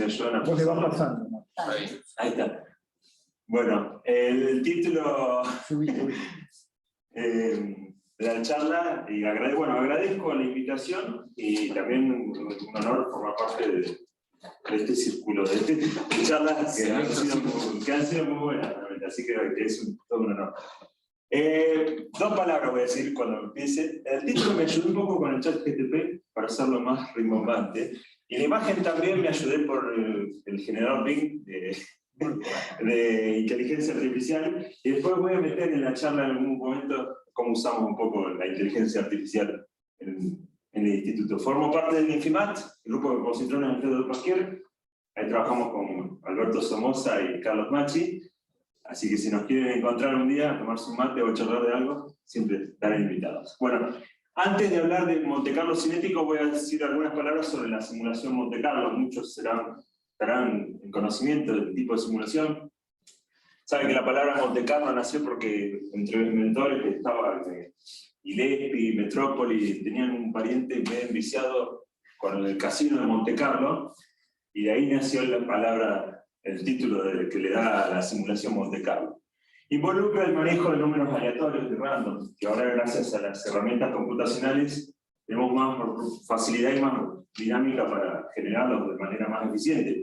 me ayudan a vos le vas pasando, ¿no? Ahí está. Bueno, el título de la charla, y agradezco la invitación y también un honor formar parte de este círculo, de charlas que han sido muy buenas, realmente, así que es todo un honor. Dos palabras voy a decir cuando empiece. El título me ayudó un poco con el chat GTP para hacerlo más rimbombante, y la imagen también me ayudé por el generador Bing de inteligencia artificial, y después voy a meter en la charla en algún momento cómo usamos un poco la inteligencia artificial en el instituto. Formo parte del Infimat, el grupo de compositores de Alfredo Pasquier. Ahí trabajamos con Alberto Somoza y Carlos Machi, así que si nos quieren encontrar un día, tomarse un mate o charlar de algo, siempre estarán invitados. Bueno, antes de hablar de Monte Carlo cinético, voy a decir algunas palabras sobre la simulación Monte Carlo. Muchos estarán en conocimiento del tipo de simulación. Saben que la palabra Monte Carlo nació porque entre los inventores que estaban Gillespie y Metrópoli tenían un pariente medio enviciado con el casino de Monte Carlo, y de ahí nació la palabra, el título que le da a la simulación Monte Carlo. Involucra el manejo de números aleatorios de random, que ahora gracias a las herramientas computacionales tenemos más facilidad y más dinámica para generarlos de manera más eficiente.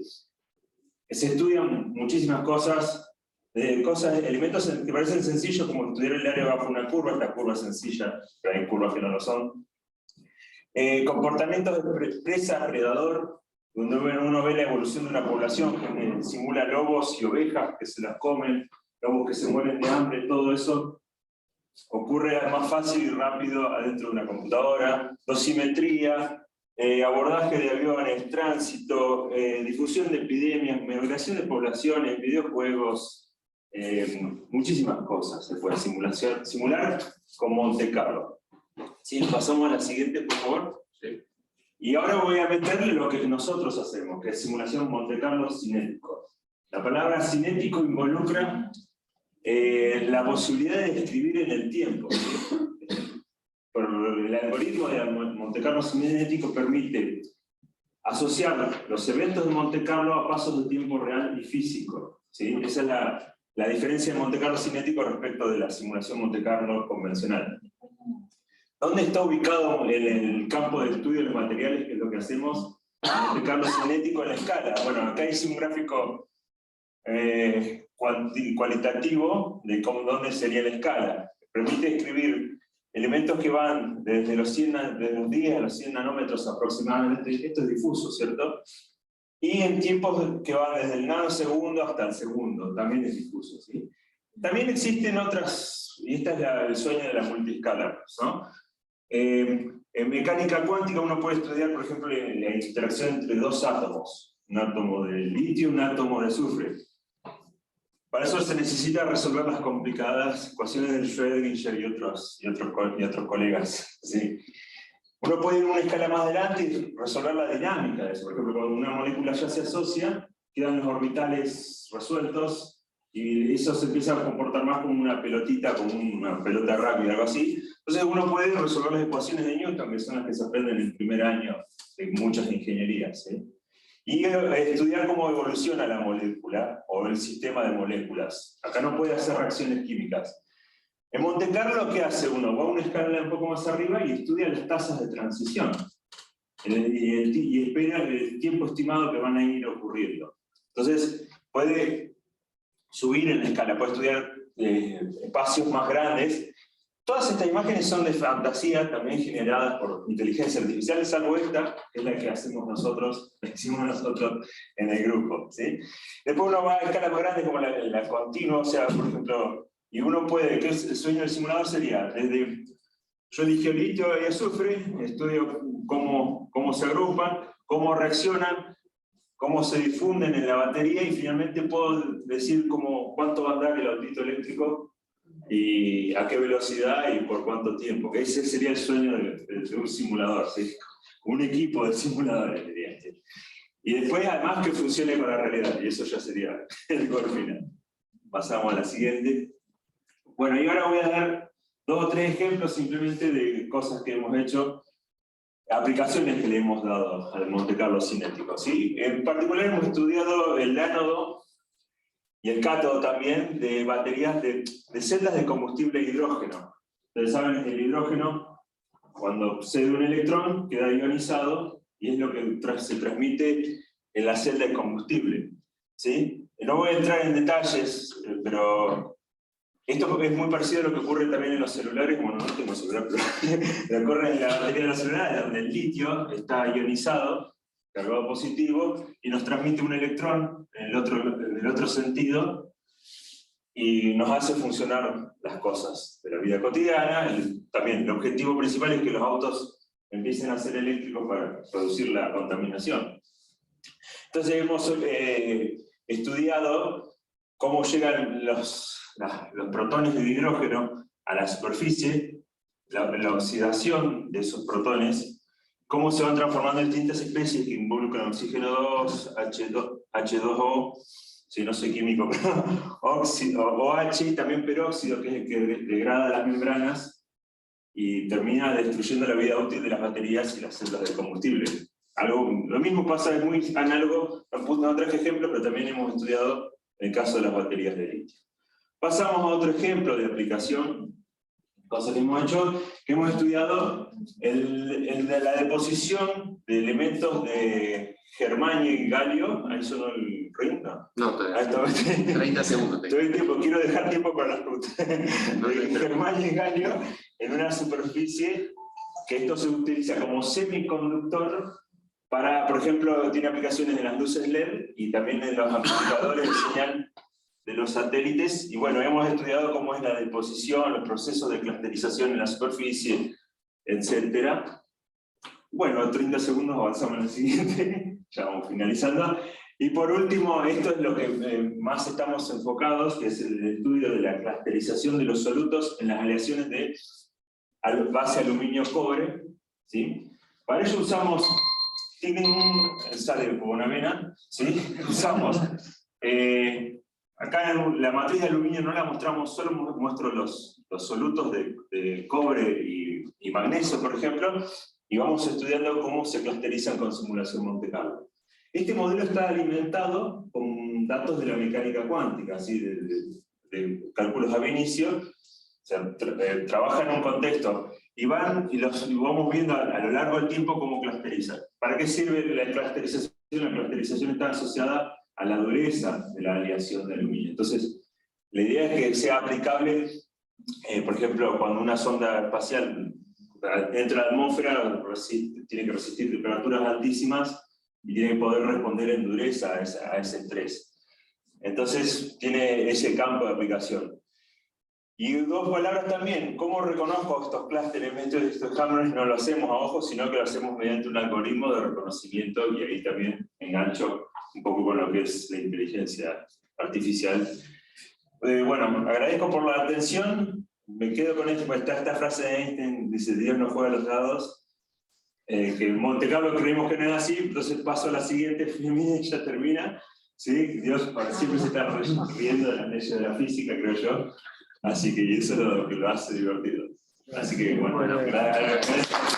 Se estudian muchísimas cosas, elementos que parecen sencillos, como estudiar el área bajo una curva. Esta curva es sencilla, pero hay curvas que no lo son. Comportamientos de presa, predador, donde uno ve la evolución de una población que simula lobos y ovejas que se las comen, lobos que se mueren de hambre. Todo eso ocurre más fácil y rápido adentro de una computadora. Dosimetría, abordaje de aviones, tránsito, difusión de epidemias, migración de poblaciones, videojuegos, muchísimas cosas se puede simular con Monte Carlo. ¿Sí? Pasamos a la siguiente, por favor. Sí. Y ahora voy a meterle lo que nosotros hacemos, que es simulación Monte Carlo cinético. La palabra cinético involucra la posibilidad de escribir en el tiempo. Por el algoritmo de Monte Carlo cinético permite asociar los eventos de Monte Carlo a pasos de tiempo real y físico. ¿Sí? Esa es la diferencia de Monte Carlo cinético respecto de la simulación Monte Carlo convencional. ¿Dónde está ubicado en el campo de estudio de los materiales, que es lo que hacemos? Monte Carlo cinético en la escala. Bueno, acá hice un gráfico cualitativo de dónde sería la escala. Permite escribir elementos que van desde los 10 a los 100 nanómetros aproximadamente. Esto es difuso, ¿cierto? Y en tiempos que van desde el nanosegundo hasta el segundo, también es difuso, ¿sí? También existen otras, y este es el sueño de la multiescala, ¿no? En mecánica cuántica uno puede estudiar, por ejemplo, la interacción entre dos átomos, un átomo de litio y un átomo de azufre. Para eso se necesita resolver las complicadas ecuaciones de Schrödinger y otros colegas, ¿sí? Uno puede ir a una escala más adelante y resolver la dinámica de eso. Por ejemplo, cuando una molécula ya se asocia, quedan los orbitales resueltos, y eso se empieza a comportar más como una pelotita, como una pelota rápida, algo así. Entonces uno puede resolver las ecuaciones de Newton, que son las que se aprenden en el primer año de muchas ingenierías, ¿sí? Y estudiar cómo evoluciona la molécula, o el sistema de moléculas. Acá no puede hacer reacciones químicas. En Monte Carlo, ¿qué hace uno? Va a una escala un poco más arriba y estudia las tasas de transición. Y espera el tiempo estimado que van a ir ocurriendo. Entonces, puede subir en la escala, puede estudiar espacios más grandes. Todas estas imágenes son de fantasía, también generadas por inteligencia artificial, salvo esta, que es la que hacemos nosotros, la hicimos nosotros en el grupo, ¿sí? Después uno va a escalas más grandes como la continua, o sea, por ejemplo, y uno puede, que el sueño del simulador sería, desde, yo dije litio y azufre, estudio cómo se agrupan, cómo reaccionan, cómo se difunden en la batería, y finalmente puedo decir cuánto va a andar el autito eléctrico, y a qué velocidad y por cuánto tiempo. Que ese sería el sueño de un simulador, ¿sí? Un equipo de simuladores, diría. Y después, además, que funcione con la realidad, y eso ya sería el gol final. Pasamos a la siguiente. Bueno, y ahora voy a dar 2 o 3 ejemplos simplemente de cosas que hemos hecho. aplicaciones que le hemos dado al Monte Carlo cinético, ¿sí? En particular hemos estudiado el ánodo y el cátodo también de baterías de celdas de combustible hidrógeno. Ustedes saben que el hidrógeno, cuando cede un electrón, queda ionizado y es lo que se transmite en la celda de combustible, ¿sí? No voy a entrar en detalles, pero esto es muy parecido a lo que ocurre también en los celulares. Bueno, no tengo celular, pero ocurre en la batería de los celulares, donde el litio está ionizado, cargado positivo, y nos transmite un electrón en el otro sentido, y nos hace funcionar las cosas de la vida cotidiana. También el objetivo principal es que los autos empiecen a ser eléctricos para reducir la contaminación. Entonces hemos estudiado cómo llegan los protones de hidrógeno a la superficie, la oxidación de esos protones, cómo se van transformando en distintas especies que involucran oxígeno 2, H2O, si no soy químico, OH y también peróxido, que es el que degrada las membranas y termina destruyendo la vida útil de las baterías y las celdas de combustible. Lo mismo pasa, es muy análogo, no traje ejemplos, pero también hemos estudiado el caso de las baterías de litio. Pasamos a otro ejemplo de aplicación, cosa que hemos hecho, que hemos estudiado el de la deposición de elementos de germanio y galio. ¿Ahí sonó el ring? No, todavía. 30 segundos. Quiero dejar tiempo para las preguntas. Germanio y galio en una superficie, que esto se utiliza como semiconductor para, por ejemplo, tiene aplicaciones en las luces LED y también en los amplificadores de señal de los satélites. Y bueno, hemos estudiado cómo es la deposición, los procesos de clusterización en la superficie, etc. Bueno, 30 segundos, avanzamos en el siguiente, ya vamos finalizando. Y por último, esto es lo que más estamos enfocados, que es el estudio de la clusterización de los solutos en las aleaciones de base aluminio-cobre, ¿sí? Para ello usamos, sale como una vena, ¿sí? Usamos, acá la matriz de aluminio no la mostramos, solo muestro los solutos de cobre y magnesio, por ejemplo, y vamos estudiando cómo se clusterizan con simulación Monte Carlo. Este modelo está alimentado con datos de la mecánica cuántica, ¿sí? de cálculos ab initio. O sea, trabaja en un contexto y vamos viendo a lo largo del tiempo cómo clusterizan. ¿Para qué sirve la clusterización? La clusterización está asociada a la dureza de la aleación de aluminio. Entonces, la idea es que sea aplicable, por ejemplo, cuando una sonda espacial entra a la atmósfera, tiene que resistir temperaturas altísimas y tiene que poder responder en dureza a ese estrés. Entonces, tiene ese campo de aplicación. Y dos palabras también, ¿cómo reconozco estos clústeres, estos hammerings? No lo hacemos a ojo, sino que lo hacemos mediante un algoritmo de reconocimiento, y ahí también engancho un poco con lo que es la inteligencia artificial. Bueno, agradezco por la atención, me quedo con esto, porque está esta frase de Einstein, dice, Dios no juega a los dados, que en Monte Carlo creemos que no es así, entonces paso a la siguiente, y ya termina. ¿Sí? Dios para siempre se está riendo de las leyes de la física, creo yo. Así que eso es lo que lo hace divertido. Así que bueno, gracias.